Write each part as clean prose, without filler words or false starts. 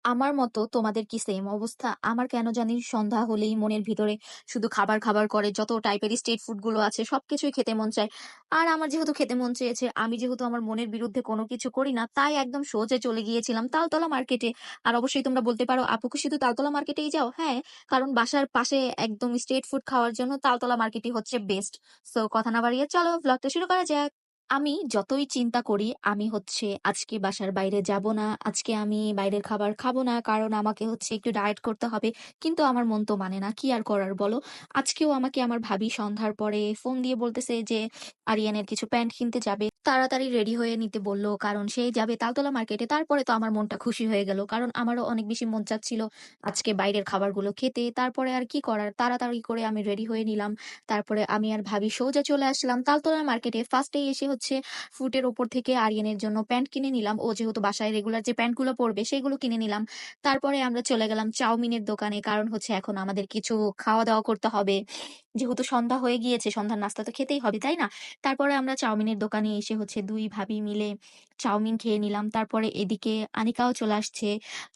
আমার মতো তোমাদের কি সেম অবস্থা? আমার কেন জানি সন্ধ্যা হলেই মনের ভিতরে শুধু খাবার খাবার করে, যত টাইপের স্ট্রিট ফুড গুলো আছে সবকিছুই খেতে মন চায়। আর আমার যেহেতু খেতে মন চেয়েছে, আমি যেহেতু আমার মনের বিরুদ্ধে কোনো কিছু করি না, তাই একদম সোজা চলে গিয়েছিলাম তালতলা মার্কেটে। আর অবশ্যই তোমরা বলতে পারো, আপু কি শুধু তালতলা মার্কেটেই যাও? হ্যাঁ, কারণ বাসার পাশে একদম স্ট্রিট ফুড খাওয়ার জন্য তালতলা মার্কেটই হচ্ছে বেস্ট। সো কথা না বাড়িয়ে চলো ব্লগটা শুরু করা যাক। আমি যতই চিন্তা করি আমি হচ্ছে আজকে বাসার বাইরে যাব না, আজকে আমি বাইরের খাবার খাবো না, কারণ আমাকে হচ্ছে একটু ডায়েট করতে হবে। কিন্তু আমার মন তো মানে না, কি আর করার বলো। আজকেও আমাকে আমার ভাবি সন্ধ্যার পরে ফোন দিয়ে বলতেছে যে আরিয়ানের কিছু প্যান্ট কিনতে যাবে, তাড়াতাড়ি রেডি হয়ে নিতে বললো, কারণ সেই যাবে তালতলা মার্কেটে। তারপরে তো আমার মনটা খুশি হয়ে গেল, কারণ আমারও অনেক বেশি মন চাচ্ছিল আজকে বাইরের খাবারগুলো খেতে। তারপরে আর কি করার, তাড়াতাড়ি করে আমি রেডি হয়ে নিলাম। তারপরে আমি আর ভাবি সোজা চলে আসলাম তালতলা মার্কেটে। ফার্স্টেই এসে হচ্ছে ফুটের ওপর থেকে আরিয়ানের জন্য প্যান্ট কিনে নিলাম, ও যেহেতু বাসায় রেগুলার যে প্যান্টগুলো পরবে সেগুলো কিনে নিলাম। তারপরে আমরা চলে গেলাম চাউমিনের দোকানে, কারণ হচ্ছে এখন আমাদের কিছু খাওয়া দাওয়া করতে হবে, যেহেতু সন্ধ্যা হয়ে গিয়েছে, সন্ধ্যার নাস্তা তো খেতেই হবে তাই না। তারপরে আমরা চাউমিনের দোকানে এসে হচ্ছে দুই ভাবি মিলে চাউমিন খেয়ে নিলাম। তারপরে এদিকে আনিকাও চলে আসছে,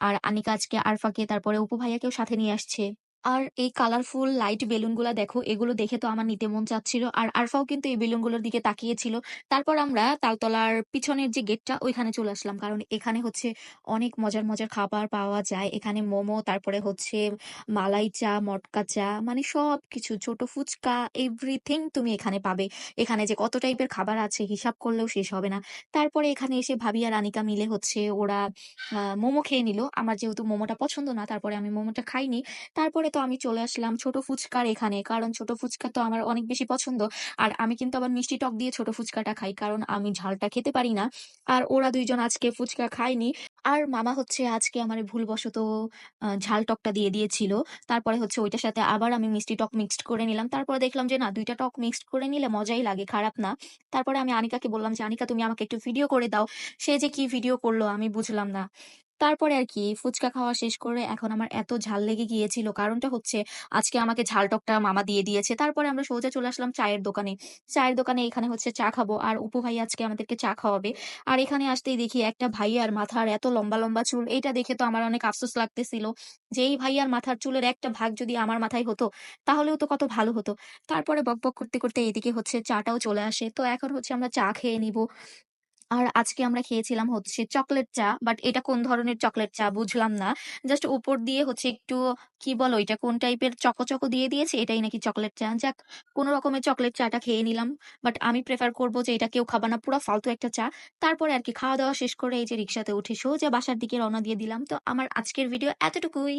আর আনিকা আজকে আরফাকে তারপরে অপু ভাইয়াকেও সাথে নিয়ে আসছে। আর এই কালারফুল লাইট বেলুনগুলা দেখো, এগুলো দেখে তো আমার নিতে মন চাচ্ছিল, আর আরফাও কিন্তু এই বেলুনগুলোর দিকে তাকিয়েছিল। তারপর আমরা তালতলার পিছনের যে গেটটা ওইখানে চলে আসলাম, কারণ এখানে হচ্ছে অনেক মজার মজার খাবার পাওয়া যায়। এখানে মোমো, তারপরে হচ্ছে মালাই চা, মটকা চা, মানে সব কিছু, ছোট ফুচকা, এভরিথিং তুমি এখানে পাবে। এখানে যে কত টাইপের খাবার আছে হিসাব করলেও শেষ হবে না। তারপরে এখানে এসে ভাবি আর আনিকা মিলে হচ্ছে ওরা মোমো খেয়ে নিল। আমার যেহেতু মোমোটা পছন্দ না, তারপরে আমি মোমোটা খাইনি। তারপরে তো আমি চলে আসলাম ছোট ফুচকার এখানে, কারণ ছোট ফুচকা তো আমার অনেক বেশি পছন্দ। আর আমি কিন্তু আবার মিষ্টি টক দিয়ে ছোট ফুচকাটা খাই, কারণ আমি ঝালটা খেতে পারি না। আর ওরা দুইজন আজকে ফুচকা খায়নি। আর মামা হচ্ছে আজকে আমার ভুলবশত ঝাল টকটা দিয়ে দিয়েছিল। তারপরে হচ্ছে ওইটার সাথে আবার আমি মিষ্টি টক মিক্সড করে নিলাম। তারপরে দেখলাম যে না, দুইটা টক মিক্সড করে নিলে মজাই লাগে, খারাপ না। তারপরে আমি আনিকাকে বললাম যে আনিকা তুমি আমাকে একটু ভিডিও করে দাও। সে যে কি ভিডিও করলো আমি বুঝলাম না। তারপরে আর কি ফুচকা খাওয়া শেষ করে এখন আমার এত ঝাল লেগে গিয়েছিল, কারণটা হচ্ছে আজকে আমাকে ঝাল টকটা মামা দিয়ে দিয়েছে। তারপরে আমরা সোজা চলে আসলাম চায়ের দোকানে। চায়ের দোকানে এখানে হচ্ছে চা খাবো, আর উপু ভাই আজকে আমাদেরকে চা খাওয়াবে। আর এখানে আসতেই দেখি একটা ভাইয়ার মাথার এত লম্বা লম্বা চুল, এটা দেখে তো আমার অনেক আফসোস লাগতেছিল যে এই ভাইয়ার মাথার চুলের একটা ভাগ যদি আমার মাথায় হতো তাহলেও তো কত ভালো হতো। তারপরে বকবক করতে করতে এদিকে হচ্ছে চাটাও চলে আসে, তো এখন হচ্ছে আমরা চা খেয়ে নিব। আর আজকে আমরা খেয়েছিলাম হচ্ছে চকলেট চা, বাট এটা কোন ধরনের চকলেট চা বুঝলাম না। জাস্ট উপর দিয়ে হচ্ছে একটু, কি বলো এটা কোন টাইপের চকো চকো দিয়ে দিয়েছে, এটাই নাকি চকলেট চা। যাক, কোনো রকমের চকলেট চাটা খেয়ে নিলাম। বাট আমি প্রেফার করবো যে এটা কেউ খাবা না, পুরো ফালতু একটা চা। তারপরে আর কি খাওয়া দাওয়া শেষ করে এই যে রিক্সাতে উঠে সোজা বাসার দিকে রওনা দিয়ে দিলাম। তো আমার আজকের ভিডিও এতটুকুই।